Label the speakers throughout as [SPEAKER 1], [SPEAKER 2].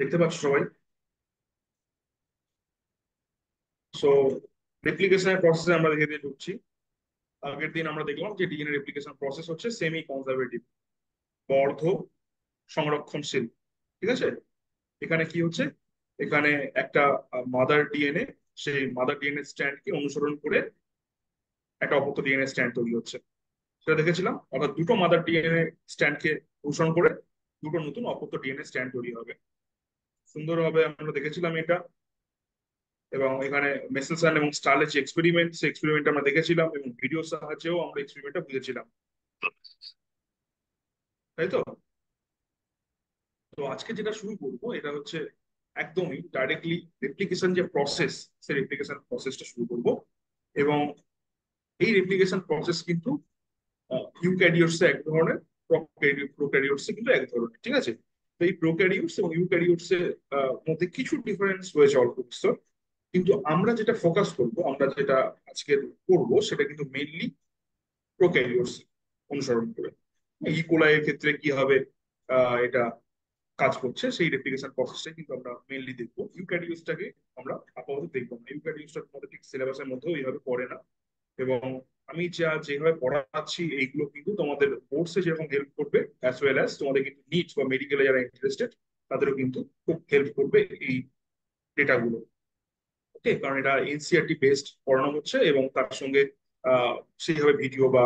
[SPEAKER 1] দেখতে পাচ্ছ সবাই? সো রেপ্লিকেশনের প্রসেসে আমরা ধীরে ধীরে ঢুকছি। আগের দিন আমরা দেখলাম যে ডিএনএ রেপ্লিকেশন প্রসেস হচ্ছে সেমি কনজারভেটিভ, অর্ধ সংরক্ষণশীল। ঠিক আছে? এখানে কি হচ্ছে, এখানে একটা মাদার ডিএনএ, সেই মাদার ডিএনএ স্ট্র্যান্ডকে অনুসরণ করে একটা অপত্য ডিএনএ স্ট্র্যান্ড তৈরি হচ্ছে। সেটা দেখেছিলাম, অর্থাৎ দুটো মাদার ডিএনএ স্ট্র্যান্ডকে অনুসরণ করে দুটো নতুন অপত্য ডিএনএ স্ট্র্যান্ড তৈরি হবে। সুন্দরভাবে আমরা দেখেছিলাম এটা। এবং এখানে মেসেলসন এবং স্টার্লের যে এক্সপেরিমেন্ট, সেই এক্সপেরিমেন্ট আমরা দেখেছিলাম এবং ভিডিওর সাহায্যেও আমরা এক্সপেরিমেন্টটা বুঝেছিলাম। তাই তো? তো আজকে যেটা শুরু করবো এটা হচ্ছে একদমই ডাইরেক্টলি রেপ্লিকেশন যে প্রসেস, সেই রেপ্লিকেশন প্রসেসটা শুরু করব। এবং এই রেপ্লিকেশন প্রসেস কিন্তু ইউক্যারিওটস এক ধরনের, প্রোক্যারিওটস কিন্তু এক ধরনের। ঠিক আছে? তো এই প্রোক্যারিওটস এবং ইউক্যারিওটস এর মধ্যে কিছু ডিফারেন্স রয়েছে অল্প বিস্তর। কিন্তু আমরা যেটা ফোকাস করব, আমরা যেটা আজকে করব, সেটা কিন্তু মেইনলি প্রোক্যারিওটস অনুসরণ করে। ইকোলাই এর ক্ষেত্রে কি হবে এটা কাজ করছে, সেই রেপ্লিকেশন প্রসেসটা কিন্তু আমরা মেইনলি দেখবো। ইউক্যারিওটসটাকে আমরা আপাতত দেখবো না। ইউক্যারিওটসটা তোমাদের ঠিক সিলেবাসের মধ্যেও এইভাবে পড়ে না। এবং আমি যেভাবে পড়াচ্ছি এইগুলো কিন্তু তোমাদের কোর্সে যেরকম হেল্প করবে, অ্যাজ ওয়েল অ্যাজ তোমাদের কিন্তু নিটস বা মেডিকেলে যারা ইন্টারেস্টেড তাদেরও কিন্তু খুব হেল্প করবে এই ডেটাগুলো। ওকে, কারণ এটা এনসিআরটি বেসড পড়ানো হচ্ছে এবং তার সঙ্গে সেইভাবে ভিডিও বা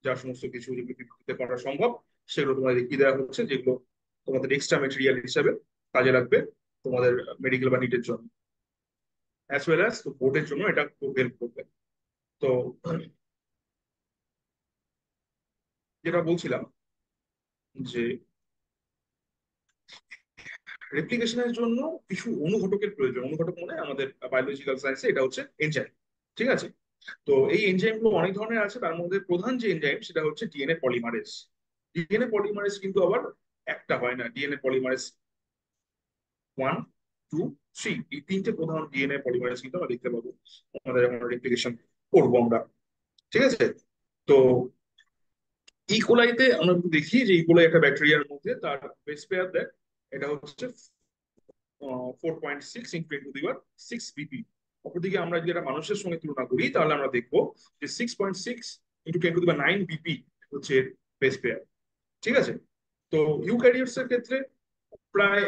[SPEAKER 1] যা সমস্ত কিছু যেগুলো বিক্রিতে করা সম্ভব সেগুলো তোমাদের দেখিয়ে দেওয়া হচ্ছে, যেগুলো তোমাদের এক্সট্রা মেটেরিয়াল হিসাবে কাজে লাগবে তোমাদের মেডিকেল বা নিটের জন্য, অ্যাজ ওয়েল অ্যাজ তো বোর্ডের জন্য এটা খুব হেল্প করবে। তো যেটা বলছিলাম যে রেপ্লিকেশনের জন্য কিছু অনুঘটকের প্রয়োজন। অনুঘটক মানে আমাদের বায়োলজিক্যাল সায়েন্সে এটা হচ্ছে এনজাইম। ঠিক আছে? তো এই এনজাইম গুলো অনেক ধরনের আছে, তার মধ্যে প্রধান যে এনজাইম সেটা হচ্ছে ডিএনএ পলিমারেজ। ডিএনএ পলিমারেজ কিন্তু আবার একটা হয় না, ডিএনএ পলিমারেজ 1, 2, 3, এই তিনটে প্রধান ডিএনএ পলিমারেজ কিন্তু আমরা দেখতে পাবো আমাদের যখন রেপ্লিকেশন করবো আমরা। ঠিক আছে? তো ইকোলাইতে আমরা যদি দেখি যে ইকোলাই একটা ব্যাকটেরিয়ার মধ্যে তার বেস পেয়ার দেয়, এটা হচ্ছে 4.6 × 10⁻⁶ বিপি। অপরদিকে আমরা যদি এটা মানুষের সঙ্গে তুলনা করি তাহলে আমরা দেখবো যে 6.6 × 10⁻৯ বিপি হচ্ছে বেস পেয়ার। ঠিক আছে? তো ইউক্যারিওটস এর ক্ষেত্রে প্রায়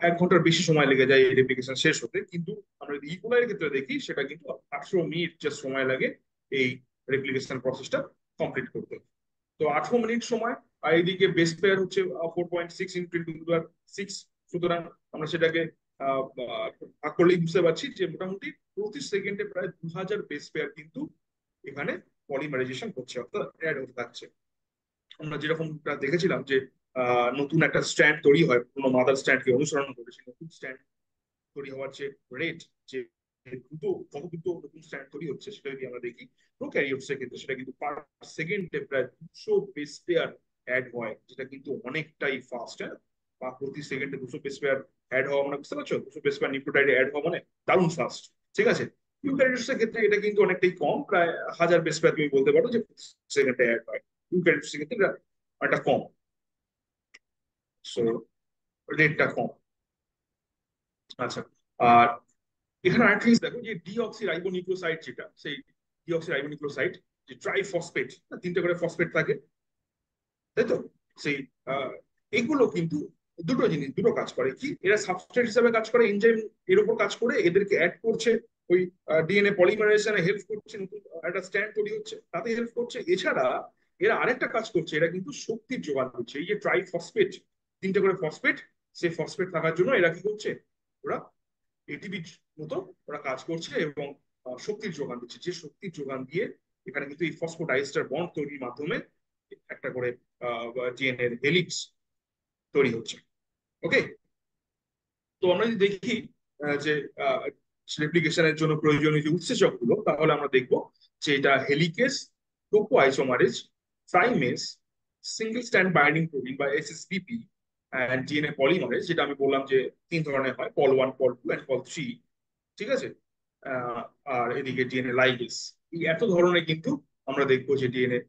[SPEAKER 1] 1 ঘন্টার বেশি সময় লেগে যায় এই রেপ্লিকেশন শেষ হতে, কিন্তু আমরা যদি ইকোলাইয়ের ক্ষেত্রে দেখি সেটা কিন্তু 18 মিনিট জাস্ট সময় লাগে এই রেপ্লিকেশন প্রসেসটা কমপ্লিট করতে। তো 18 মিনিট সময়, আর এইদিকে বেস পেয়ার হচ্ছে 4.6 × 10⁻⁶। সুতরাং আমরা সেটাকে ভাগ করলেই বুঝতে পারছি যে মোটামুটি প্রতি সেকেন্ডে প্রায় 2000 বেস পেয়ার কিন্তু এখানে পলিমারাইজেশন হচ্ছে, অর্থাৎ অ্যাড হতে থাকছে। আমরা যেরকম দেখেছিলাম যে নতুন একটা স্ট্র্যান্ড তৈরি হয় কোনো মাদার স্ট্র্যান্ডকে অনুসরণ করে, সেই নতুন স্ট্র্যান্ড তৈরি হওয়ার যে রেট, যে দ্রুত, কত দ্রুত নতুন স্ট্র্যান্ড তৈরি হচ্ছে, সেটা যদি আমরা দেখি প্রোক্যারিওটস এর ক্ষেত্রে সেটা কিন্তু পার সেকেন্ডে প্রায় 200 বেস পেয়ার অ্যাড হয়, যেটা কিন্তু অনেকটাই ফাস্ট। হ্যাঁ, বা প্রতি সেকেন্ডে 200 বেস পেয়ার অ্যাড হওয়া মানে বুঝতে পারছো, 200 বেস পেয়ার নিউক্লিওটাইডে অ্যাড হওয়া মানে দারুণ ফাস্ট। ঠিক আছে? ইউক্যারিওটস এর ক্ষেত্রে এটা কিন্তু অনেকটাই কম, প্রায় 1000 বেস পেয়ার তুমি বলতে পারো যে সেকেন্ডে অ্যাড হয়। ইউক্যারিওটস এর ক্ষেত্রে এটা কম। সো রেটটা কম। আচ্ছা। আর এখানে আরেকটা জিনিস দেখো যে ডিঅক্সি রাইবোনিউক্লিওসাইড, যেটা সেই ডিঅক্সি রাইবোনিউক্লিওসাইড, যে ট্রাইফসফেট, তিনটে করে ফসফেট থাকে, তাই তো? সেই আহ, এগুলো কিন্তু দুটো জিনিস, দুটো কাজ করে। কি, এরা সাবস্ট্রেট হিসাবে কাজ করে, এনজাইম এর উপর কাজ করে এদেরকে অ্যাড করছে, ওই ডিএনএ পলিমারাইজেশনে হেল্প করছে, নতুন একটা স্ট্যান্ড তৈরি হচ্ছে তাতে হেল্প করছে। এছাড়া এরা আরেকটা কাজ করছে, এরা কিন্তু শক্তির যোগান দিচ্ছে। এই যে ট্রাইফসফেট, তিনটে করে ফসফেট, সেই ফসফেট থাকার জন্য এরা কি করছে, ওরা এটিপির মতো ওরা কাজ করছে এবং শক্তির যোগান দিচ্ছে। যে শক্তির যোগান দিয়ে এখানে কিন্তু এই ফসফোডাইস্টার বন্ড তৈরির মাধ্যমে একটা করে ডিএনএর হেলিক্স তৈরি হচ্ছে। ওকে। তো আমরা যদি দেখি যে রেপ্লিকেশনের জন্য প্রয়োজনীয় যে উৎসেচক গুলো, তাহলে আমরা দেখবো যে এটা helicase, Toppo isomerase, primase, single stand binding protein বা এসএসবিপি, অ্যান্ড ডিএনএ পলিমারেজ, যেটা আমি বললাম যে তিন ধরনের হয়, পল 1, পল 2 অ্যান্ড পল 3। ঠিক আছে? আহ, আর এদিকে ডিএনএ লাইগেস। এই এত ধরনের কিন্তু আমরা দেখবো যে ডিএনএ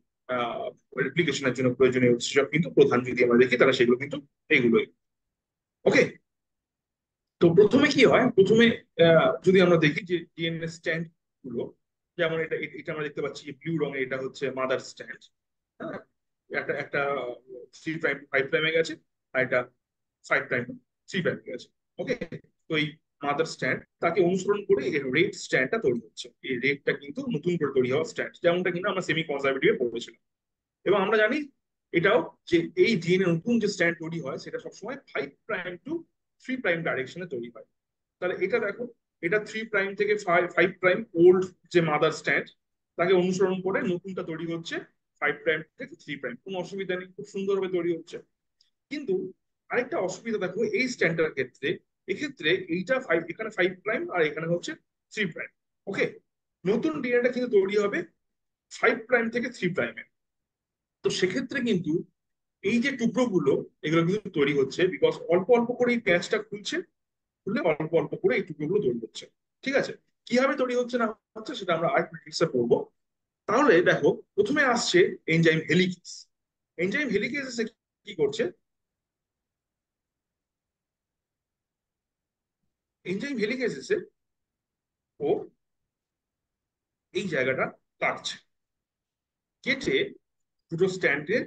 [SPEAKER 1] রেপ্লিকেশনের জন্য প্রয়োজনীয় উৎসেচক কিন্তু প্রধান যদি আমরা দেখি তাহলে সেগুলো কিন্তু এইগুলোই। ওকে। তো প্রথমে কি হয়, প্রথমে যদি আমরা দেখি যে ডিএনএ স্ট্যান্ড গুলো, যেমন এটা এটা আমরা দেখতে পাচ্ছি ব্লু রঙে, এটা হচ্ছে মাদার স্ট্যান্ড। হ্যাঁ, একটা একটা 3 প্রাইম 5 প্রাইমে গেছে, আর এটা 5 প্রাইম 3 প্রাইমে গেছে। ওকে, তো এই মাদার স্ট্যান্ড তাকে অনুসরণ করে এই রেড স্ট্যান্ডটা তৈরি হচ্ছে। এই রেডটা কিন্তু নতুন করে তৈরি হওয়া স্ট্যান্ড, যেমনটা কিন্তু আমরা সেমি কনজারভেটিভে পড়েছিলাম। এবং আমরা জানি এটাও, যে এই ডিএনএ নতুন যে স্ট্যান্ড তৈরি হয় সেটা সবসময় 5 প্রাইম টু 3 প্রাইম ডাইরেকশনে তৈরি হয়। তাহলে এটা দেখো, এটা 3 প্রাইম থেকে 5 প্রাইম ওল্ড যে মাদার স্ট্যান্ড, তাকে অনুসরণ করে নতুনটা তৈরি হচ্ছে 5 প্রাইম থেকে 3 প্রাইম। কোনো অসুবিধা নেই, খুব সুন্দরভাবে তৈরি হচ্ছে। কিন্তু আরেকটা অসুবিধা দেখো এই স্ট্যান্ডটার ক্ষেত্রে, এক্ষেত্রে এইটা 5, এখানে 5 প্রাইম আর এখানে হচ্ছে 3 প্রাইম। ওকে, নতুন ডিএনএটা কিন্তু তৈরি হবে 5 প্রাইম থেকে 3 প্রাইমে। তো সেক্ষেত্রে কিন্তু এই যে টুকরোগুলো, এগুলো কিন্তু তৈরি হচ্ছে বিকজ অল্প অল্প করে এই প্যাচটা খুলছে, খুললে অল্প অল্প করে এই টুকরোগুলো তৈরি হচ্ছে। ঠিক আছে, কিভাবে তৈরি হচ্ছে না হচ্ছে সেটা আমরা আর ডিটেলসে পড়বো। তাহলে দেখো, প্রথমে আসছে এনজাইম হেলিকেজ। এনজাইম হেলিকেজ এসে কি করছে, এনজাইম হেলিকেজ এসে ও এই জায়গাটা কাটছে, কেটে দুটো স্ট্যান্ডের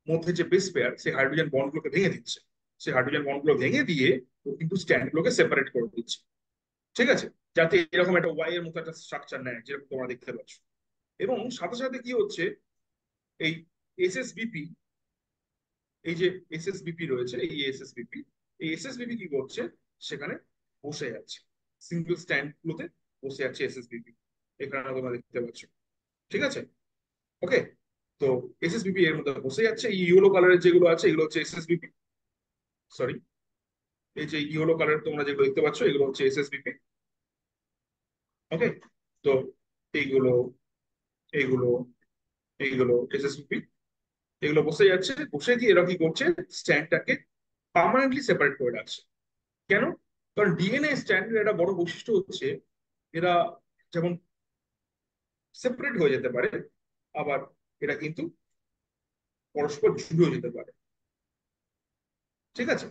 [SPEAKER 1] মধ্যে যে বেস পেয়ার, সেই হাইড্রোজেন বন্ডগুলোকে ভেঙে দিচ্ছে। সেই হাইড্রোজেন বন্ডগুলো ভেঙে দিয়ে ও কিন্তু স্ট্যান্ডগুলোকে সেপারেট করে দিচ্ছে। ঠিক আছে, যাতে এরকম একটা ওয়াই এর মতো একটা স্ট্রাকচার নেয়, যেরকম তোমরা দেখতে পাচ্ছ। এবং সাথে সাথে কি হচ্ছে, এই এসএসবিপি, এই যে এসএসবিপি রয়েছে, এই এসএসবিপি কি করছে, সেখানে বসে যাচ্ছে, সিঙ্গেল স্ট্যান্ড গুলোতে বসে যাচ্ছে এসএসবিপি, এখানে তোমরা দেখতে পাচ্ছ। ঠিক আছে, ওকে। তো এসএসবিপি এর মধ্যে বসে যাচ্ছে। এই ইয়েলো কালারের যেগুলো আছে এগুলো হচ্ছে এসএসবিপি, সরি, এই যে ইয়েলো কালার তোমরা যেগুলো দেখতে পাচ্ছ এগুলো হচ্ছে এসএসবিপি। ওকে, তো এইগুলো, এইগুলো, এইগুলো এসএসবিপি, এগুলো বসে যাচ্ছে, বসে দিয়ে এরা কি করছে, স্ট্যান্ডটাকে পার্মানেন্টলি সেপারেট করে রাখছে। কেন? কারণ ডিএনএ স্ট্যান্ডের একটা বড় বৈশিষ্ট্য হচ্ছে এরা যেমন সেপারেট হয়ে যেতে পারে, আবার এরা কিন্তু পরস্পর জুড়েও যেতে পারে। ঠিক আছে,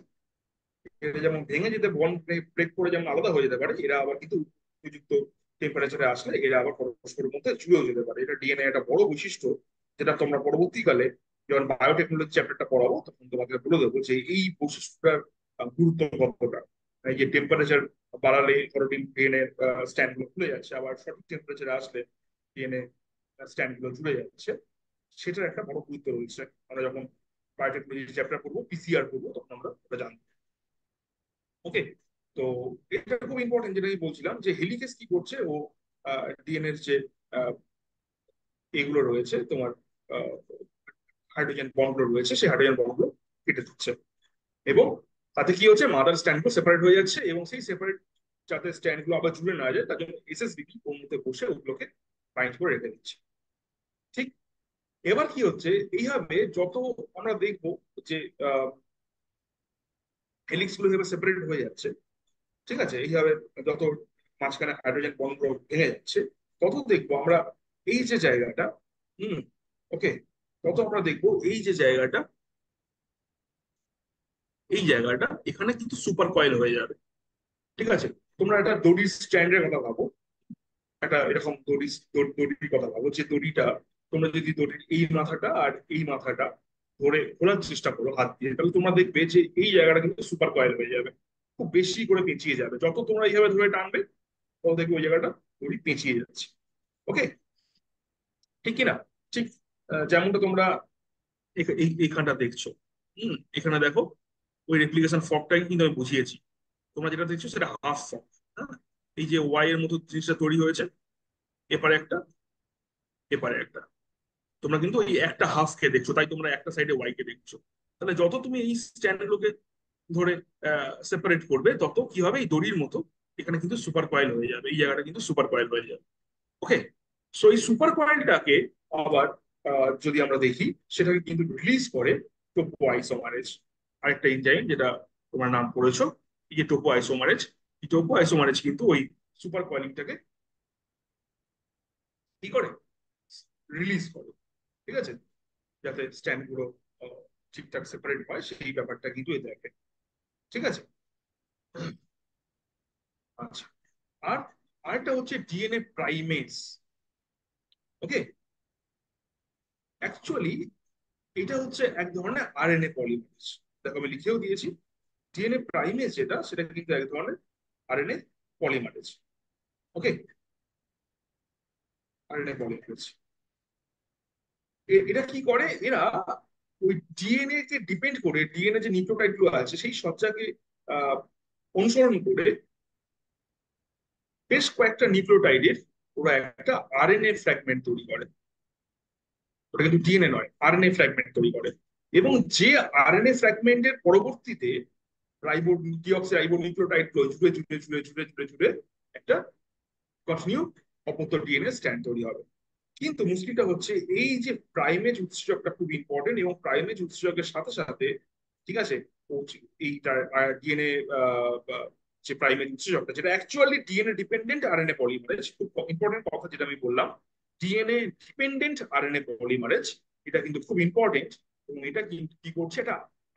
[SPEAKER 1] এটা যেমন ভেঙে যেতে, বন্ড ব্রেক করে যেমন আলাদা হয়ে যেতে পারে, এরা আবার কিন্তু উপযুক্ত টেম্পারেচারে আসলে এরা আবার পরস্পরের মধ্যে জুড়েও যেতে পারে। এটা ডিএনএ একটা বড় বৈশিষ্ট্য, যেটা তোমরা পরবর্তীকালে যখন বায়োটেকনোলজি চ্যাপ্টারটা পড়াবো তখন তোমাকে বলে দেবো যে এই বৈশিষ্ট্যটার গুরুত্ব কতটা। এই যে টেম্পারেচার বাড়ালে ধরো ডিএনএ স্ট্যান্ড গুলো খুলে যাচ্ছে, আবার সঠিক টেম্পারেচারে আসলে ডিএনএ স্ট্যান্ড গুলো জুড়ে যাচ্ছে, সেটার একটা বড় গুরুত্ব রয়েছে। আমরা যখন বায়োটেকনোলজি চ্যাপ্টার পড়বো, পিসিআর পড়বো, তখন আমরা ওটা জানবো। ওকে, তো এটা খুব ইম্পর্টেন্ট, যেটা আমি বলছিলাম যে হেলিকেজ কি করছে, ও ডিএনএ এর যে আহ, এগুলো রয়েছে তোমার, হাইড্রোজেন বন্ডগুলো রয়েছে, সেই হাইড্রোজেন বন্ডগুলো কেটে দিচ্ছে। এবং তাতে কি হচ্ছে, মাদার স্ট্যান্ডগুলো সেপারেট হয়ে যাচ্ছে, এবং সেই সেপারেট যাতে স্ট্যান্ডগুলো আবার জুড়ে না যায় তার জন্য এসএসবিপি ওর মধ্যে বসে ওগুলোকে বাইন্ড করে রেখে দিচ্ছে। ঠিক, এবার কি হচ্ছে, এইভাবে যত আমরা দেখবো যে হেলিক্স গুলো যেভাবে সেপারেট হয়ে যাচ্ছে, ঠিক আছে, এইভাবে যত মাঝখানে হাইড্রোজেন বন্ড ভেঙে যাচ্ছে, তত দেখবো আমরা এই যে জায়গাটা, হুম, ওকে, তত আমরা দেখবো এই যে জায়গাটা, এই জায়গাটা এখানে কিন্তু সুপার কয়েল হয়ে যাবে। ঠিক আছে, তোমরা একটা দড়ির স্ট্যান্ডের কথা ভাবো, একটা এরকম দড়ির কথা ভাবো, যে দড়িটা, তোমরা যদি দড়ির এই মাথাটা আর এই মাথাটা ধরে খোলার চেষ্টা করো হাত দিয়ে, তাহলে তোমরা দেখবে যে এই জায়গাটা কিন্তু সুপার কয়েল হয়ে যাবে, খুব বেশি করে পেঁচিয়ে যাবে। যত তোমরা এইভাবে ধরে টানবে তত দেখবে ওই জায়গাটা দড়ি পেঁচিয়ে যাচ্ছে। ওকে, ঠিক কিনা? ঠিক, যেমনটা তোমরা এইখানটা দেখছো, এখানে দেখো, ওই রেপ্লিকেশন ফর্কটাই কিন্তু আমি বুঝিয়েছি। তোমরা যেটা দেখছো সেটা হাফ ফর্ক। হ্যাঁ, এই যে ওয়াই এর মতো জিনিসটা তৈরি হয়েছে, এপারে একটা, এপারে একটা, তোমরা কিন্তু এই একটা হাফ কে দেখছো, তাই তোমরা একটা সাইডে ওয়াই কে দেখছো। তাহলে যত তুমি এই স্ট্যান্ড গুলোকে ধরে সেপারেট করবে, তত কি হবে, এই দড়ির মতো এখানে কিন্তু সুপার কয়েল হয়ে যাবে, এই জায়গাটা কিন্তু সুপার কয়েল হয়ে যাবে। ওকে, সো এই সুপার কয়েলটাকে আবার যদি আমরা দেখি, সেটাকে কিন্তু রিলিজ করে টোপো আইসোমারেজ, আরেকটা এনজাইম যেটা তোমার নাম পড়েছো, এই যে টোপো আইসোমারেজ। এই টোপো আইসোমারেজ কিন্তু ওই সুপার কয়েলিংটাকে কি করে, রিলিজ করে। ঠিক আছে, যাতে স্ট্যান্ড গুলো ঠিকঠাক সেপারেট হয়, সেই ব্যাপারটা কিন্তু এ দেখে। ঠিক আছে, আচ্ছা, আর আরেকটা হচ্ছে ডিএনএ প্রাইমেস। ওকে, অ্যাকচুয়ালি এটা হচ্ছে এক ধরনের আরএনএ পলিমারেজ। দেখো আমি লিখেও দিয়েছি, ডিএনএ প্রাইমেজ যেটা সেটা কিন্তু এক ধরনের আরএনএ পলিমারেজ। ওকে, আরএনএ পলিমারেজ এটা কি করে এরা, ওই ডিএনএ কে ডিপেন্ড করে, ডিএনএ যে নিউক্লিওটাইড গুলো আছে সেই সজ্জাকে আহ, অনুসরণ করে বেশ কয়েকটা নিউক্লিওটাইডের ওরা একটা আরএনএ ফ্র্যাগমেন্ট তৈরি করে। ওটা কিন্তু ডিএনএ নয়, আরএনএ ফ্র্যাগমেন্ট তৈরি করে। এবং যে আরএনএ ফ্র্যাগমেন্টের পরবর্তীতে রাইবো ডিঅক্সি রাইবো নিউক্লিওটাইড গুলো জুড়ে জুড়ে জুড়ে জুড়ে জুড়ে জুড়ে একটা কন্টিনিউ অপত্য ডিএনএ স্ট্র্যান্ড তৈরি হবে। কিন্তু মুশকিলটা হচ্ছে এই যে প্রাইমেজ উৎসেচকটা খুব ইম্পর্টেন্ট, এবং প্রাইমেজ উৎসেচকের সাথে সাথে, ঠিক আছে, এইটার ডিএনএ যে প্রাইমেজ উৎসেচকটা যেটা actually DNA dependent RNA polymerase, খুব ইম্পর্টেন্ট কথা যেটা আমি বললাম, ডিএনএ ডিপেন্ডেন্ট আরএনএ পলিমারেজ, এটা কিন্তু খুব ইম্পর্টেন্ট। এবং এটা কিন্তু কি করছে, এটা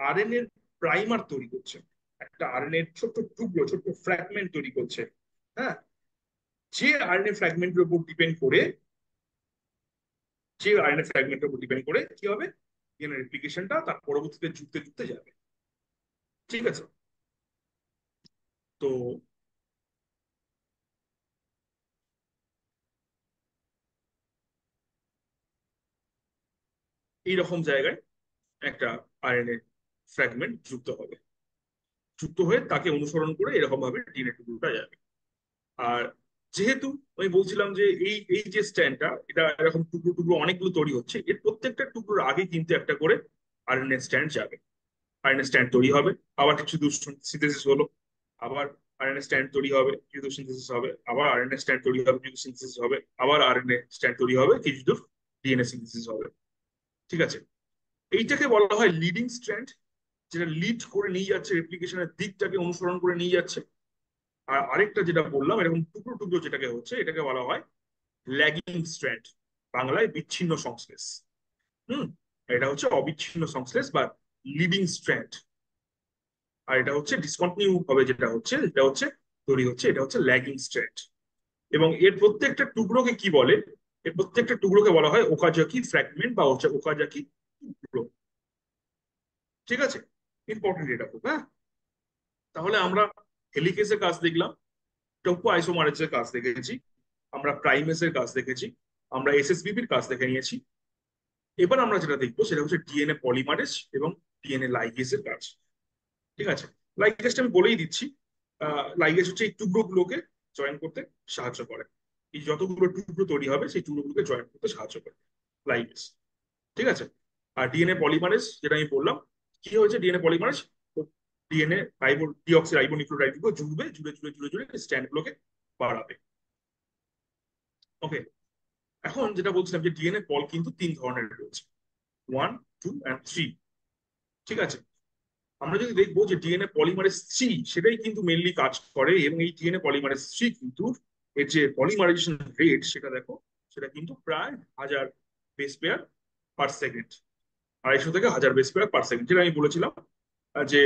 [SPEAKER 1] আরএনএ প্রাইমার তৈরি করছে, একটা আরএনএ ছোট্ট টুকরো ছোট্ট ফ্র্যাগমেন্ট তৈরি করছে। হ্যাঁ, যে আরএনএ ফ্র্যাগমেন্টের উপর ডিপেন্ড করে, যে আরএনএ ফ্র্যাগমেন্টের উপর ডিপেন্ড করে কি হবে, ডিএনএ রেপ্লিকেশনটা তার পরবর্তীতে যুক্তে যুক্তে যাবে। ঠিক আছে, তো এইরকম জায়গায় একটা আরএনএ ফ্র্যাগমেন্ট যুক্ত হবে, যুক্ত হয়ে তাকে অনুসরণ করে এরকম ভাবে ডিএনএ টুকরোটা যাবে। আর যেহেতু আমি বলছিলাম যে এই এই যে স্ট্যান্ডটা, এটা এরকম টুকরো টুকরো অনেকগুলো তৈরি হচ্ছে, এর প্রত্যেকটা টুকরোর আগে কিন্তু একটা করে আরএনএ স্ট্যান্ড যাবে, আরএনএ স্ট্যান্ড তৈরি হবে, আবার কিছু দূর সিনথেসিস হলো, আবার আরএনএ স্ট্যান্ড তৈরি হবে, কিছু দূর সিনথেসিস হবে, আবার আরএনএ স্ট্যান্ড তৈরি হবে, কিছু সিনথেসিস হবে, আবার আরএনএ স্ট্যান্ড তৈরি হবে, কিছু দূর ডিএনএ সিনথেসিস হবে। ঠিক আছে, এইটাকে বলা হয় লিডিং স্ট্র্যান্ড, যেটা লিড করে নিয়ে যাচ্ছে, রেপ্লিকেশনের দিকটাকে অনুসরণ করে নিয়ে যাচ্ছে। আর আরেকটা যেটা বললাম এরকম টুকরো টুকরো যেটাকে হচ্ছে, এটাকে বলা হয় ল্যাগিং স্ট্র্যান্ড, বাংলায় বিচ্ছিন্ন সংশ্লেষ। হুম, এটা হচ্ছে অবিচ্ছিন্ন সংশ্লেষ বা লিডিং স্ট্র্যান্ড। আর এটা হচ্ছে ডিসকন্টিনিউ ভাবে যেটা হচ্ছে, এটা হচ্ছে তৈরি হচ্ছে, এটা হচ্ছে ল্যাগিং স্ট্র্যান্ড। এবং এর প্রত্যেকটা টুকরোকে কি বলে, এর প্রত্যেকটা টুকরোকে বলা হয় ওকাজাকি ফ্র্যাগমেন্ট বা হচ্ছে ওকাজাকি টুকরো। ঠিক আছে, ইম্পর্টেন্ট এটা খুব। হ্যাঁ, তাহলে আমরা হেলিকেসের কাজ দেখলাম, টোপো আইসোমারেজের কাজ দেখেছি, আমরা প্রাইমেসের কাজ দেখেছি, আমরা এসএসবিপির কাজ দেখে নিয়েছি। এবার আমরা যেটা দেখবো সেটা হচ্ছে ডিএনএ পলিমারেজ এবং ডিএনএ লাইগেসের কাজ। ঠিক আছে, লাইগেসটা আমি বলেই দিচ্ছি। লাইগেস হচ্ছে এই টুকরোগুলোকে জয়েন করতে সাহায্য করে, এই যতগুলো টুকরো তৈরি হবে সেই টুকরোগুলোকে জয়েন করতে সাহায্য করে লাইগেস। ঠিক আছে, আর ডিএনএ পলিমারেজ যেটা আমি বললাম, কি হয়েছে DNA polymerase, DNA ribo deoxy ribo nucleotide গুলো জুড়বে, জুড়ে জুড়ে জুড়ে জুড়ে স্ট্যান্ড গুলোকে বাড়াবে। ওকে, এখন যেটা বলছিলাম যে ডিএনএ পল কিন্তু তিন ধরনের রয়েছে, ওয়ান, টু অ্যান্ড থ্রি। ঠিক আছে, আমরা যদি দেখবো যে ডিএনএ পলিমারেজ থ্রি সেটাই কিন্তু মেনলি কাজ করে, এবং এই ডিএনএ পলিমারেজ থ্রি কিন্তু এর যে পলিমারাইজেশন রেট সেটা দেখো, সেটা কিন্তু প্রায় 1000 বেস পেয়ার পার সেকেন্ড, 250 থেকে 1000 বেস পেয়ার পার সেকেন্ড, যেটা আমি বলেছিলাম যে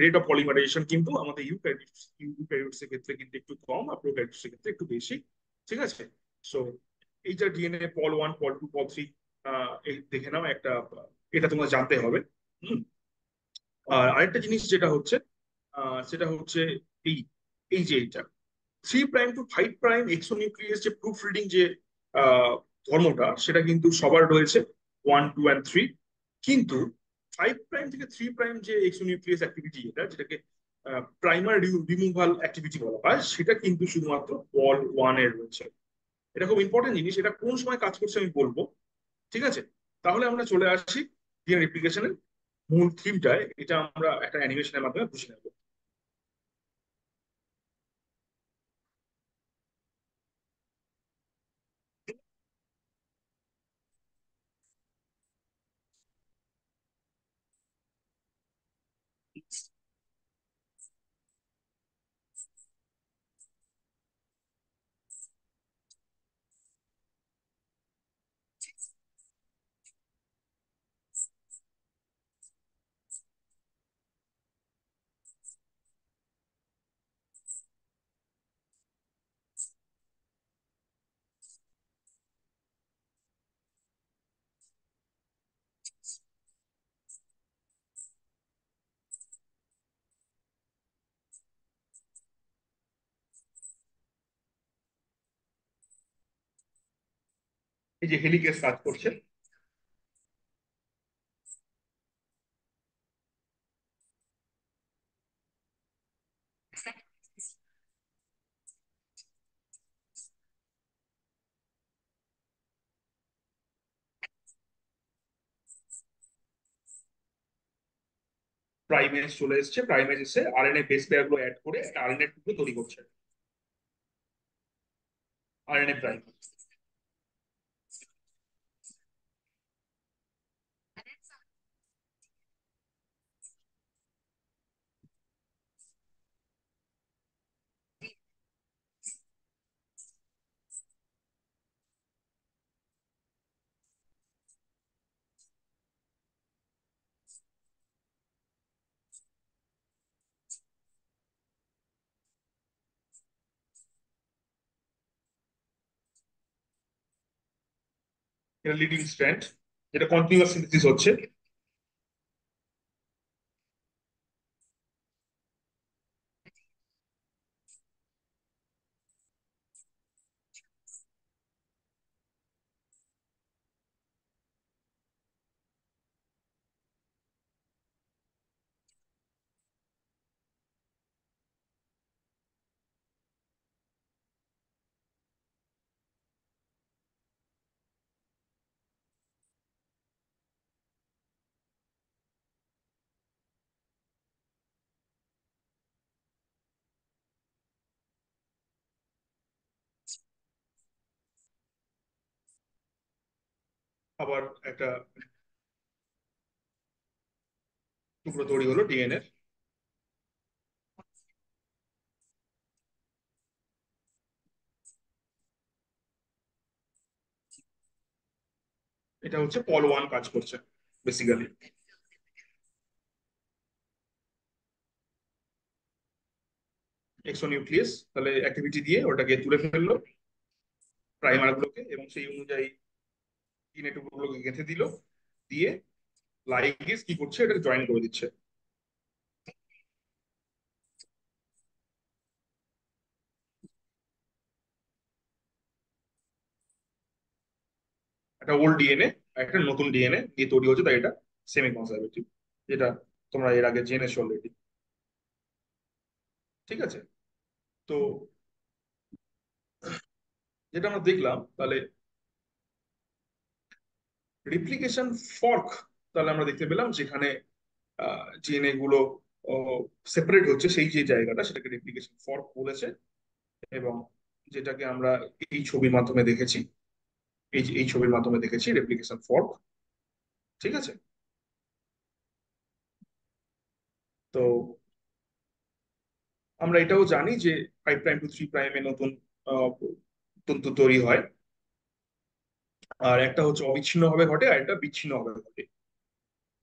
[SPEAKER 1] রেট অফ পলিমারাইজেশন কিন্তু আমাদের ইউক্যারিওটস এর ক্ষেত্রে কিন্তু একটু কম, আর প্রোক্যারিওটস এর ক্ষেত্রে একটু বেশি। ঠিক আছে, সো এইটা ডিএনএ পল ওয়ান, পল টু, পল থ্রি, এই দেখে নাও একটা, এটা তোমার জানতে হবে। হুম, আর আরেকটা জিনিস যেটা হচ্ছে সেটা হচ্ছে এই এই যে এইটা 3' to 5' এক্সোনিউক্লিয়াস যে প্রুফ রিডিং যে আহ, ধর্মটা, সেটা কিন্তু সবার রয়েছে, ওয়ান, টু অ্যান্ড থ্রি। কিন্তু 5' থেকে 3' যে এক্সোনিউক্লিয়াস অ্যাক্টিভিটি, এটা যেটাকে প্রাইমার রিমুভাল অ্যাক্টিভিটি বলা হয়, সেটা কিন্তু শুধুমাত্র বল ওয়ান এর রয়েছে। এটা খুব ইম্পর্টেন্ট জিনিস, এটা কোন সময় কাজ করছে আমি বলবো। ঠিক আছে, তাহলে আমরা চলে আসি ডিএনএ রেপ্লিকেশনের মূল থিমটায়, এটা আমরা একটা অ্যানিমেশনের মাধ্যমে বুঝে নেব। এই যে হেলিকেজ কাজ করছে। প্রাইমেজ চলে এসেছে, প্রাইমেজ এসে আরএনএ বেস পেয়ার গুলো অ্যাড করে একটা আরএনএ টুকরো তৈরি করছে। RNA prime. এটা লিডিং স্ট্র্যান্ড, যেটা কন্টিনিউয়াস সিনথেসিস হচ্ছে। আবার একটা টুকরো তৈরি হলো ডিএনএ। এটা হচ্ছে পল ওয়ান কাজ করছে বেসিক্যালি। এক্সোনিউক্লিয়াস তাহলে অ্যাক্টিভিটি দিয়ে ওটাকে তুলে ফেললো প্রাইমার গুলোকে, এবং সেই অনুযায়ী ডিএনএ টুকরোগুলোকে গেঁথে দিল, দিয়ে লাইগেজ কি করছে, এটাকে জয়েন করে দিচ্ছে। একটা ওল্ড ডিএনএ, একটা নতুন ডিএনএ দিয়ে তৈরি হচ্ছে, তাই এটা সেমি কনজারভেটিভ, যেটা তোমরা এর আগে জেনেছো অলরেডি। ঠিক আছে। তো যেটা আমরা দেখলাম, তাহলে রিপ্লিকেশন ফর্ক, তাহলে আমরা দেখতে পেলাম যেখানে ডিএনএ গুলো সেপারেট হচ্ছে, সেই যে জায়গাটা সেটাকে রেপ্লিকেশন ফর্ক বলেছে। এবং যেটাকে আমরা এই ছবির মাধ্যমে দেখেছি, এই ছবির মাধ্যমে দেখেছি রেপ্লিকেশন ফর্ক। ঠিক আছে। তো আমরা এটাও জানি যে 5' to 3' নতুন আহ, তন্তু তৈরি হয়। আর একটা হচ্ছে অবিচ্ছিন্ন ভাবে ঘটে, আর একটা বিচ্ছিন্ন ভাবে ঘটে।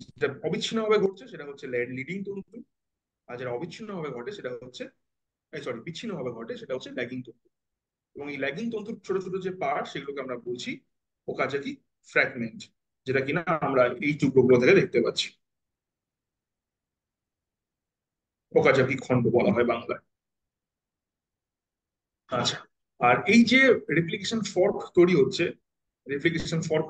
[SPEAKER 1] যেটা অবিচ্ছিন্ন ভাবে ঘটছে সেটা হচ্ছে লিডিং তন্তু, আর যেটা অবিচ্ছিন্ন ভাবে ঘটে সেটা হচ্ছে, সরি, বিচ্ছিন্ন ভাবে ঘটে সেটা হচ্ছে ল্যাগিং তন্তু। এবং এই ল্যাগিং তন্তুর ছোট ছোট যে পার্ট, সেগুলোকে আমরা বলছি ওকাজাকি ফ্র্যাগমেন্ট, যেটা কিনা আমরা এই টুকরোগুলো থেকে দেখতে পাচ্ছি। ওকাজাকি খন্ড বলা হয় বাংলায়। আচ্ছা। আর এই যে রেপ্লিকেশন ফর্ক তৈরি হচ্ছে, রেপ্লিকেশন ফর্ক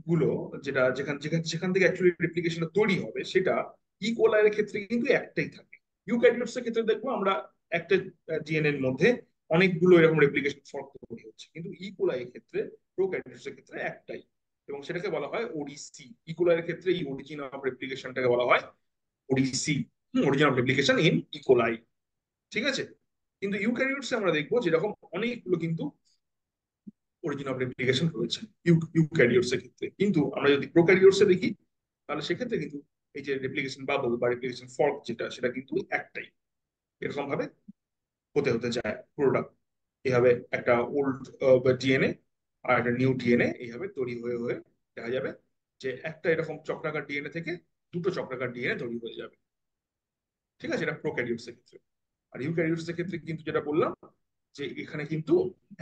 [SPEAKER 1] গুলো, যেটা যেখান যেখান যেখান থেকে অ্যাকচুয়ালি রেপ্লিকেশনটা তৈরি হবে, সেটা ইকোলাইয়ের ক্ষেত্রে কিন্তু একটাই থাকে। ইউক্যারিওটস এর ক্ষেত্রে দেখবো আমরা একটা ডিএনএ এর মধ্যে অনেকগুলো এরকম রেপ্লিকেশন ফর্ক তৈরি হচ্ছে, কিন্তু ইকোলাই এর ক্ষেত্রে, প্রোক্যারিওটস এর ক্ষেত্রে একটাই। এবং সেটাকে বলা হয় ওডিসি। ইকোলাইয়ের ক্ষেত্রে এই অরিজিন অফ রেপ্লিকেশনটাকে বলা হয় ওডিসি, origin of replication in E coli. ঠিক আছে। কিন্তু ইউক্যারিওটস আমরা দেখবো যেরকম অনেকগুলো কিন্তু অরিজিন অফ রেপ্লিকেশন রয়েছে ইউক্যারিওটস এর ক্ষেত্রে। কিন্তু আমরা যদি প্রোক্যারিওটস এ দেখি, তাহলে সেক্ষেত্রে কিন্তু এই যে রেপ্লিকেশন বাবল বা রেপ্লিকেশন ফর্ক যেটা, সেটা কিন্তু একটাই। এরকম ভাবে হতে হতে যায় পুরোটা। এইভাবে একটা ওল্ড ডিএনএ আর একটা নিউ ডিএনএ এইভাবে তৈরি হয়ে হয়ে দেখা যাবে যে একটা এরকম চক্রাকার ডিএনএ থেকে দুটো চক্রাকার ডিএনএ তৈরি হয়ে যাবে। ঠিক আছে, এটা প্রোক্যারিওটস এর ক্ষেত্রে। আর ইউক্যারিওটস এর ক্ষেত্রে কিন্তু যেটা বললাম, যে এখানে কিন্তু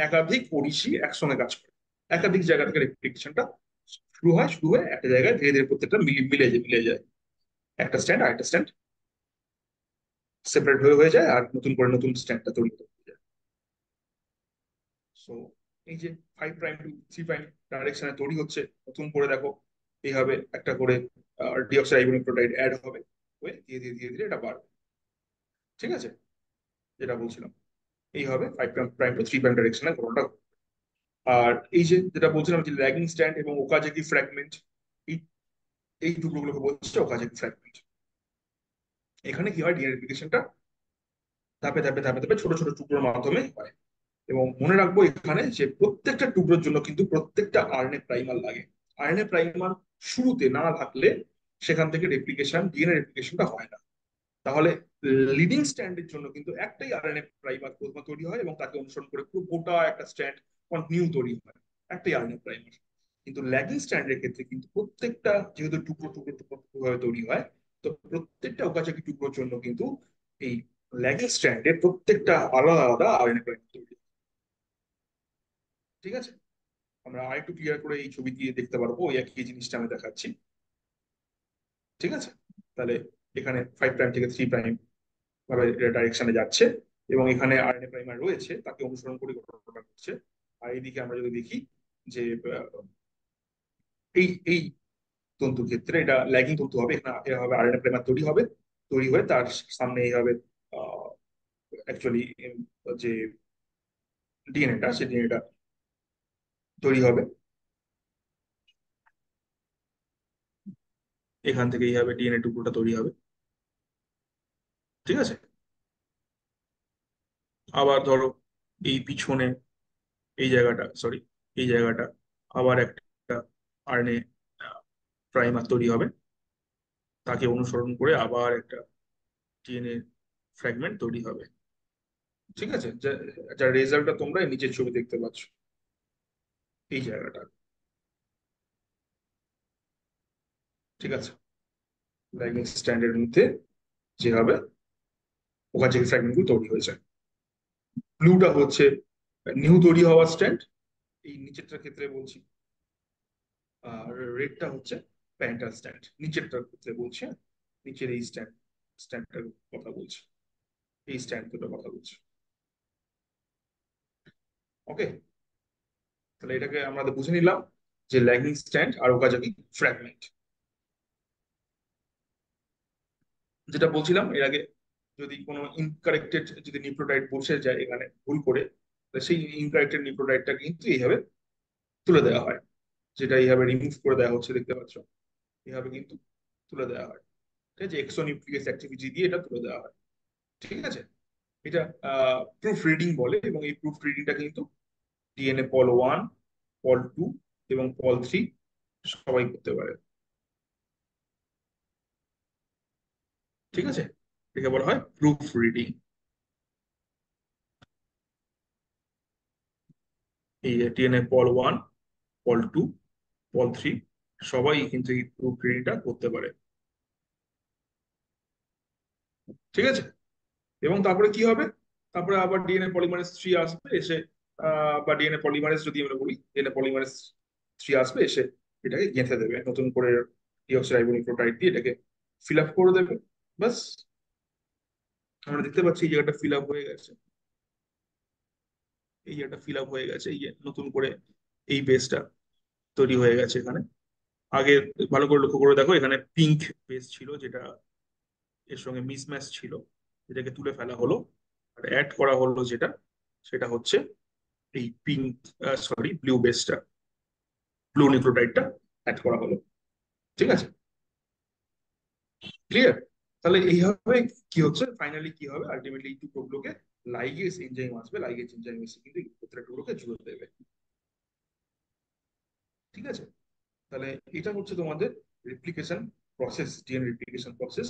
[SPEAKER 1] একাধিক ওডিসি একসঙ্গে কাজ করে, একাধিক জায়গা থেকে রেপ্লিকেশনটা শুরু হয়ে একটা জায়গায় ধীরে ধীরে প্রত্যেকটা মিলে যায়। একটা স্ট্যান্ড আর একটা স্ট্যান্ড সেপারেট হয়ে যায়, আর নতুন করে নতুন স্ট্যান্ডটা তৈরি হয়ে যায়। সো এই যে 5'2'3' ডাইরেকশনে তৈরি হচ্ছে, নতুন করে দেখো এইভাবে একটা করে ডিঅক্সিরাইবোনিউক্লিওটাইড অ্যাড হবে, হয়ে ধীরে ধীরে ধীরে ধীরে এটা বাড়বে। ঠিক আছে, যেটা বলছিলাম এইভাবে 5'2'3' ডাইরেকশনে ঘটনাটা। আর এই যে যেটা বলছিলাম যে ল্যাগিং স্ট্যান্ড এবং ওকাজাকি ফ্র্যাগমেন্ট, এই এই টুকরোগুলোকে বলছে ওকাজাকি ফ্র্যাগমেন্ট। এখানে কি হয়, ডিএনএ ধাপে ধাপে ধাপে ধাপে ছোট ছোট টুকরোর মাধ্যমে হয়। এবং মনে রাখবো এখানে যে প্রত্যেকটা টুকরোর জন্য কিন্তু প্রত্যেকটা আরএনএ প্রাইমার লাগে। আরএনএ প্রাইমার শুরুতে না থাকলে সেখান থেকে ডিএনএ রেপ্লিকেশনটা হয় না। তাহলে লিডিং স্ট্যান্ডের জন্য কিন্তু একটাই আরএনএ প্রাইমার প্রথমে তৈরি হয় এবং তাকে অনুসরণ করে পুরো গোটা একটা স্ট্যান্ড কন্টিনিউ তৈরি হয়, একটাই আরএনএ প্রাইমার। কিন্তু ল্যাগিং স্ট্যান্ডের ক্ষেত্রে কিন্তু প্রত্যেকটা, যেহেতু টুকরো টুকরো টুকরো টুকরো ভাবে তৈরি হয়, তো প্রত্যেকটা ওকাজাকি টুকরোর জন্য কিন্তু এই ল্যাগিং স্ট্যান্ডের প্রত্যেকটা আলাদা আলাদা আরএনএ প্রাইমার তৈরি হয়। ঠিক আছে, আমরা আরেকটু ক্লিয়ার করে এই ছবি দিয়ে দেখতে পারবো, ওই একই জিনিসটা আমি দেখাচ্ছি। ঠিক আছে, তাহলে এখানে 5' থেকে 3' ভাবে ডাইরেকশনে যাচ্ছে এবং এখানে আরএনএ প্রাইমার রয়েছে, তাকে অনুসরণ করে ঘটনাটা ঘটছে। আর এইদিকে আমরা যদি দেখি যে এই তন্তু ক্ষেত্রে এটা ল্যাগিং তন্তু হবে, এখানে এভাবে আরএনএ প্রাইমার তৈরি হবে, তৈরি হয়ে তার সামনে এইভাবে অ্যাকচুয়ালি যে ডিএনএটা, সেই ডিএনএটা তৈরি হবে। এখান থেকে এইভাবে ডিএনএ টুকরোটা তৈরি হবে। ঠিক আছে, আবার ধরো এই পিছনে এই জায়গাটা, সরি, এই জায়গাটা আবার একটা আরএনএ প্রাইমার তৈরি হবে, তাকে অনুসরণ করে আবার একটা ডিএনএ ফ্র্যাগমেন্ট তৈরি হবে। ঠিক আছে, যার রেজাল্টটা তোমরা এই নিচের ছবি দেখতে পাচ্ছ, এই জায়গাটা। ঠিক আছে, লাইগিং স্ট্যান্ডের মধ্যে যেভাবে ওকাজাকি ফ্র্যাগমেন্ট গুলো তৈরি হয়েছে। ব্লুটা হচ্ছে নিউ তৈরি হওয়া স্ট্যান্ড, এই নিচেরটার ক্ষেত্রে বলছি। আর রেডটা হচ্ছে প্যারেন্টাল স্ট্যান্ড, নিচেরটার ক্ষেত্রে বলছি, হ্যাঁ? নিচের এই স্ট্যান্ডটার কথা বলছি, এই স্ট্যান্ড দুটোর কথা বলছি। ওকে, তাহলে এটাকে আমরা বুঝে নিলাম যে ল্যাগিং স্ট্যান্ড আর ওকাজাকি ফ্র্যাগমেন্ট। যেটা বলছিলাম এর আগে, যদি কোনো ইনকারেক্টেড যদি নিউক্লিওটাইড বসে যায় এখানে ভুল করে, তো সেই ইনকারেক্টেড নিউক্লিওটাইডটা কিন্তু এইভাবে তুলে দেওয়া হয়, যেটা এইভাবে রিমুভ করে দেওয়া হচ্ছে দেখতে পাচ্ছ, এইভাবে কিন্তু তুলে দেওয়া হয়। ঠিক আছে, এক্সোনিউক্লিয়াস অ্যাক্টিভিটি দিয়ে এটা তুলে দেওয়া হয়। ঠিক আছে, এটা প্রুফ রিডিং বলে, এবং এই প্রুফ রিডিংটা কিন্তু ডিএনএ পল 1, পল 2 এবং পল 3 সবাই করতে পারে। ঠিক আছে, এটাকে বলা হয় প্রুফ রিডিং। এই ডিএনএ পল 1, পল 2, পল 3 সবাই কিন্তু এই প্রুফ রিডিংটা করতে পারে। ঠিক আছে, এবং তারপরে কি হবে, তারপরে আবার ডিএনএ পলিমারেজ 3 আসবে এসে, বা ডিএনএ পলিমারেজ যদি আমরা বলি, ডিএনএ পলিমারেজ 3 আসবে এসে এটাকে গেঁথে দেবে নতুন করে ডিঅক্সিরাইবোনিউক্লিওটাইড দিয়ে, এটাকে ফিল আপ করে দেবে। বাস, আমরা দেখতে পাচ্ছি এই জায়গাটা ফিল আপ হয়ে গেছে, এই জায়গাটা ফিল আপ হয়ে গেছে, এই যে নতুন করে এই বেসটা তৈরি হয়ে গেছে এখানে। আগে ভালো করে লক্ষ্য করে দেখো, এখানে পিঙ্ক বেস ছিল যেটা এর সঙ্গে মিসম্যাচ ছিল, এটাকে তুলে ফেলা হলো, আর অ্যাড করা হলো যেটা, সেটা হচ্ছে এই পিঙ্ক, সরি, ব্লু বেসটা, ব্লু নিউক্লিওটাইডটা অ্যাড করা হলো। ঠিক আছে, ক্লিয়ার? তাহলে এইভাবে কি হচ্ছে, ফাইনালি কি হবে, আলটিমেটলি এই টুকরোগুলোকে লাইগেজ এনজাইম আসবে, লাইগেজ এনজাইম এসে কিন্তু এই প্রত্যেকটা টুকরোকে জুড়ে দেবে। ঠিক আছে, তাহলে এটা হচ্ছে তোমাদের replication process, DNA replication process.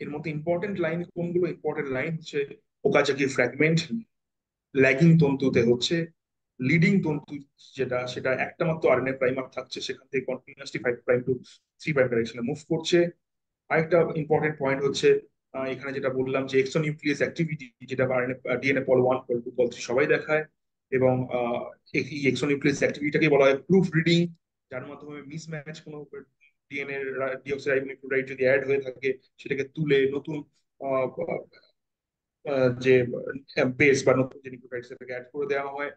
[SPEAKER 1] এর মধ্যে ইম্পর্টেন্ট লাইন কোনগুলো, ইম্পর্টেন্ট লাইন হচ্ছে ওকাজাকি ফ্র্যাগমেন্ট ল্যাগিং তন্তুতে হচ্ছে, লিডিং তন্তু যেটা, সেটা একটা মাত্র আরএনএ প্রাইমার থাকছে, সেখান থেকে কন্টিনিউয়াসলি 5'2'3' ডাইরেকশনে মুভ করছে। আরেকটা ইম্পর্টেন্ট পয়েন্ট হচ্ছে এখানে যেটা বললাম যে এক্সোনিউক্লিয়াস অ্যাক্টিভিটি, যেটা ডিএনএ পল 1, পল 2, পল 3 সবাই দেখায়। এবং এই এক্সোনিউক্লিয়াস অ্যাক্টিভিটিটাকে বলা হয় প্রুফ রিডিং, যার মাধ্যমে মিসম্যাচ কোনো ডিএনএ ডিঅক্সিরাইবোনিউক্লিওটাইড যদি অ্যাড হয়ে থাকে, সেটাকে তুলে নতুন আহ, যে বেস বা নতুন যে নিউক্লিওটাইড সেটাকে অ্যাড করে দেওয়া হয়।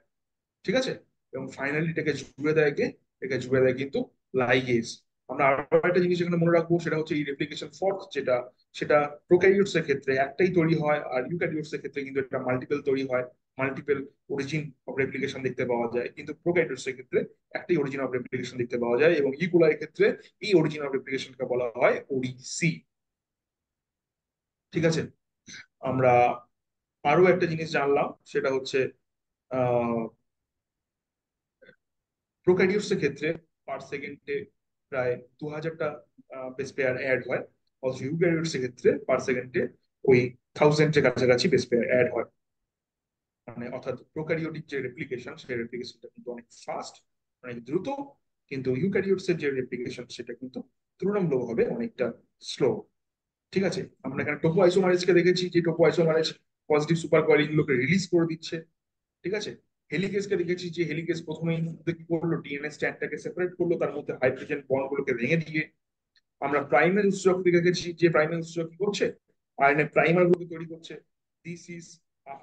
[SPEAKER 1] ঠিক আছে, এবং ফাইনালি এটাকে জুড়ে দেয় কে? এটাকে জুড়ে দেয় কিন্তু লাইগেজ। আমরা আরো একটা জিনিস এখানে মনে রাখবো, সেটা হচ্ছে এই রেপ্লিকেশন ফর্ক যেটা, সেটা প্রোক্যারিওটস এর ক্ষেত্রে একটাই তৈরি হয়, আর ইউক্যারিওটস এর ক্ষেত্রে কিন্তু এটা মাল্টিপল তৈরি হয়। মাল্টিপল অরিজিন অফ রেপ্লিকেশন দেখতে পাওয়া যায়, কিন্তু প্রোক্যারিওটস এর ক্ষেত্রে একটাই অরিজিন অফ রেপ্লিকেশন দেখতে পাওয়া যায়, এবং ইকুলার ক্ষেত্রে এই অরিজিন অফ রেপ্লিকেশনকে বলা হয় ওডিসি। ঠিক আছে। আমরা আরো একটা জিনিস জানলাম, সেটা হচ্ছে আহ প্রোক্যারিওটস এর ক্ষেত্রে পার সেকেন্ডে প্রায় 2000টা বেস পেয়ার অ্যাড হয়, অথচ ইউক্যারিওটস এর ক্ষেত্রে পার সেকেন্ডে ওই 1000-এর কাছাকাছি বেস পেয়ার অ্যাড হয়। মানে অর্থাৎ প্রোক্যারিওটিক যে রেপ্লিকেশন, সেই রেপ্লিকেশনটা কিন্তু অনেক ফাস্ট, অনেক দ্রুত, কিন্তু ইউক্যারিওটস এর যে রেপ্লিকেশন সেটা কিন্তু তুলনামূলকভাবে অনেকটা স্লো। ঠিক আছে। আমরা এখানে টোপো আইসোমারেজকে দেখেছি, যে Toppo isomerase positive super coiling গুলোকে রিলিজ করে দিচ্ছে। ঠিক আছে। হেলিকেজকে দেখেছি যে হেলিকেজ প্রথমেই কি করলো, ডিএনএ স্ট্র্যান্ডটাকে সেপারেট করলো, তার মধ্যে হাইড্রোজেন বন্ড গুলোকে ভেঙে দিয়ে। আমরা প্রাইমারি উৎসেচক দেখেছি যে প্রাইমারি উৎসেচক কি করছে, আরএনএ প্রাইমার গুলোকে তৈরি করছে। This is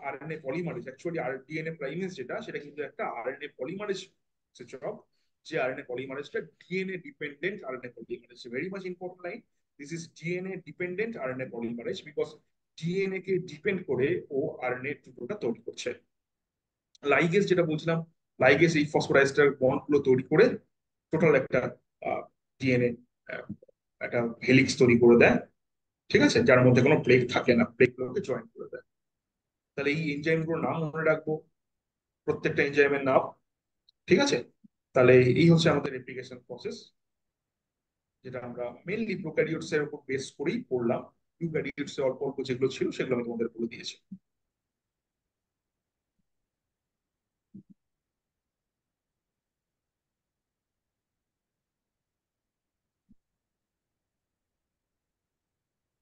[SPEAKER 1] RNA polymerase, actually আর ডিএনএ প্রাইমেজ যেটা, সেটা কিন্তু একটা আরএনএ পলিমারেজ উৎসেচক। যে আরএনএ পলিমারেজটা DNA dependent RNA polymerase, very much important line. This is DNA dependent RNA polymerase, because DNA কে ডিপেন্ড করে ও আরএনএ টুকরোটা তৈরি করছে। লাইগেজ যেটা বলছিলাম, লাইগেজ এই ফসফোরাইস্টার বন্ড গুলো তৈরি করে টোটাল একটা ডিএনএ একটা হেলিক্স তৈরি করে দেয়। ঠিক আছে, যার মধ্যে কোনো ব্রেক থাকে না, ব্রেক গুলোকে জয়েন করে দেয়। তাহলে এই এনজাইম গুলোর নাম মনে রাখবো, প্রত্যেকটা এনজাইমের নাম। ঠিক আছে। তাহলে এই হচ্ছে আমাদের রেপ্লিকেশন প্রসেস, যেটা আমরা মেইনলি প্রোক্যারিওটস এর উপর বেস করেই পড়লাম। ইউক্যারিওটস এর অল্প অল্প যেগুলো ছিল সেগুলো আমি তোমাদের বলে দিয়েছি।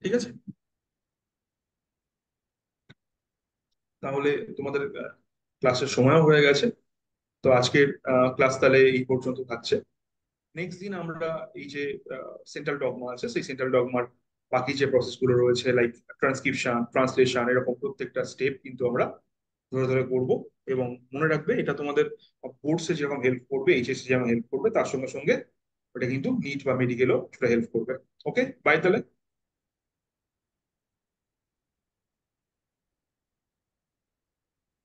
[SPEAKER 1] ঠিক আছে। তাহলে তোমাদের ক্লাসের সময়ও হয়ে গেছে, তো আজকের ক্লাস তাহলে এই পর্যন্ত থাকছে। নেক্সট দিন আমরা এই যে সেন্ট্রাল ডগমা আছে, সেই সেন্ট্রাল ডগমার বাকি যে প্রসেস গুলো রয়েছে, লাইক ট্রান্সক্রিপশন, ট্রান্সলেশন, এরকম প্রত্যেকটা স্টেপ কিন্তু আমরা ধরে ধরে করবো। এবং মনে রাখবে, এটা তোমাদের বোর্ডসে যেরকম হেল্প করবে, এইচএসসি যেমন হেল্প করবে, তার সঙ্গে সঙ্গে ওটা কিন্তু নিট বা মেডিকেলও সেটা হেল্প করবে। ওকে, বাই তাহলে।